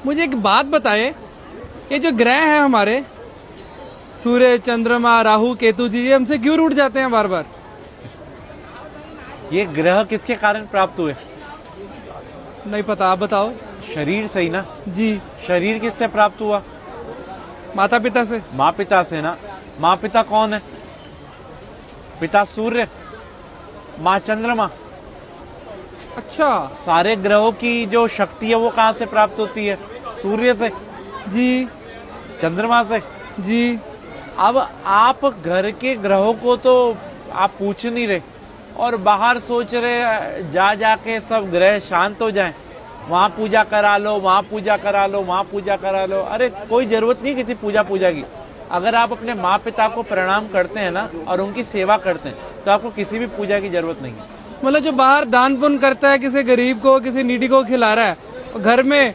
मुझे एक बात बताएं, ये जो ग्रह हैं हमारे सूर्य, चंद्रमा, राहु, केतु जी, ये हमसे क्यों रूठ जाते हैं बार बार? ये ग्रह किसके कारण प्राप्त हुए? नहीं पता, आप बताओ। शरीर से ही ना। जी। शरीर किससे प्राप्त हुआ? माता पिता से। माँ पिता से ना। माँ पिता कौन है? पिता सूर्य, माँ चंद्रमा। अच्छा। सारे ग्रहों की जो शक्ति है वो कहाँ से प्राप्त होती है? सूर्य से। जी। चंद्रमा से। जी। अब आप घर के ग्रहों को तो आप पूछ नहीं रहे और बाहर सोच रहे जा जाके सब ग्रह शांत हो जाएं, वहां पूजा करा लो, वहां पूजा करा लो, वहां पूजा करा लो। अरे कोई जरूरत नहीं किसी पूजा की। अगर आप अपने माँ पिता को प्रणाम करते हैं ना और उनकी सेवा करते हैं तो आपको किसी भी पूजा की जरूरत नहीं है। मतलब जो बाहर दान पुण्य करता है, किसी गरीब को, किसी नीडी को खिला रहा है, और घर में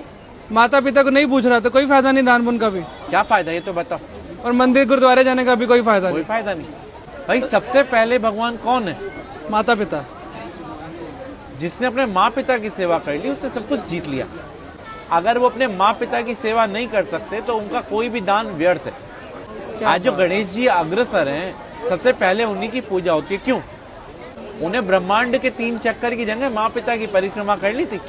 माता पिता को नहीं पूछ रहा, तो कोई फायदा नहीं दान पुण्य का भी। क्या फायदा ये तो बताओ। और मंदिर गुरुद्वारे जाने का भी कोई फायदा कोई फायदा नहीं। भाई सबसे पहले भगवान कौन है? माता पिता। जिसने अपने माँ पिता की सेवा कर ली उसने सब कुछ जीत लिया। अगर वो अपने माँ पिता की सेवा नहीं कर सकते तो उनका कोई भी दान व्यर्थ है। आज जो गणेश जी अग्रसर हैं, सबसे पहले उन्हीं की पूजा होती है। क्यों? उन्हें ब्रह्मांड के 3 चक्कर की जगह माँ पिता की परिक्रमा कर ली थी।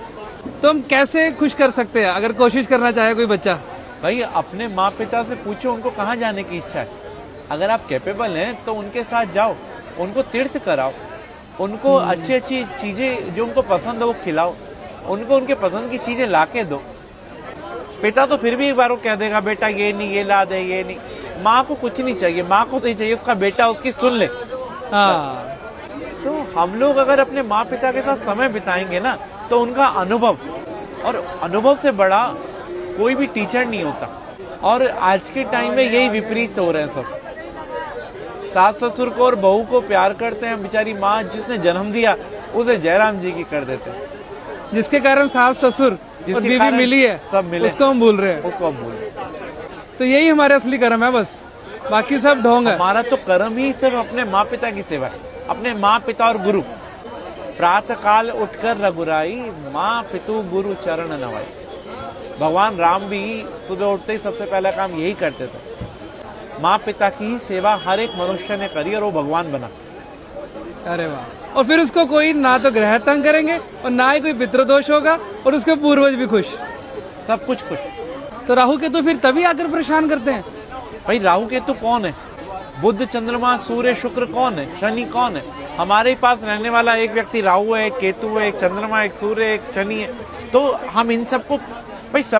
तो हम कैसे खुश कर सकते हैं अगर कोशिश करना चाहे कोई बच्चा? भाई अपने माँ पिता से पूछो उनको कहाँ जाने की इच्छा है। अगर आप कैपेबल हैं तो उनके साथ जाओ, उनको तीर्थ कराओ, उनको अच्छी अच्छी चीजें जो उनको पसंद है वो खिलाओ, उनको उनके पसंद की चीजें ला के दो। पिता तो फिर भी एक बार वो कह देगा बेटा ये नहीं, ये ला दे, ये नहीं। माँ को कुछ नहीं चाहिए, माँ को तो ही चाहिए उसका बेटा उसकी सुन ले। हाँ। तो हम लोग अगर अपने माँ पिता के साथ समय बिताएंगे ना तो उनका अनुभव, और अनुभव से बड़ा कोई भी टीचर नहीं होता। और आज के टाइम में यही विपरीत हो रहे हैं सब। सास ससुर को और बहू को प्यार करते हैं, बेचारी माँ जिसने जन्म दिया उसे जयराम जी की कर देते हैं। जिसके कारण सास ससुर और बीवी मिली है, सब मिले, उसको हम भूल रहे हैं। उसको हम भूल रहे हैं। तो यही हमारे असली कर्म है, बस बाकी सब ढोंग है। हमारा तो कर्म ही सिर्फ अपने माँ पिता की सेवा है, अपने माँ पिता और गुरु। प्रातः काल उठकर रघुराई, माँ पितु गुरु चरण नवाई। भगवान राम भी सुबह उठते ही सबसे पहला काम यही करते थे। माँ पिता की सेवा हर एक मनुष्य ने करी और वो भगवान बना। अरे वाह। और फिर उसको कोई ना तो ग्रह तंग करेंगे और ना ही कोई पितृदोष होगा, और उसके पूर्वज भी खुश, सब कुछ खुश। तो राहु केतु फिर तभी आकर परेशान करते हैं। भाई राहु केतु कौन है? बुध, चंद्रमा, सूर्य, शुक्र कौन है? शनि कौन है? हमारे पास रहने वाला एक व्यक्ति राहु है, एक केतु है, एक चंद्रमा, एक सूर्य, एक शनि है। तो हम इन सबको भाई सब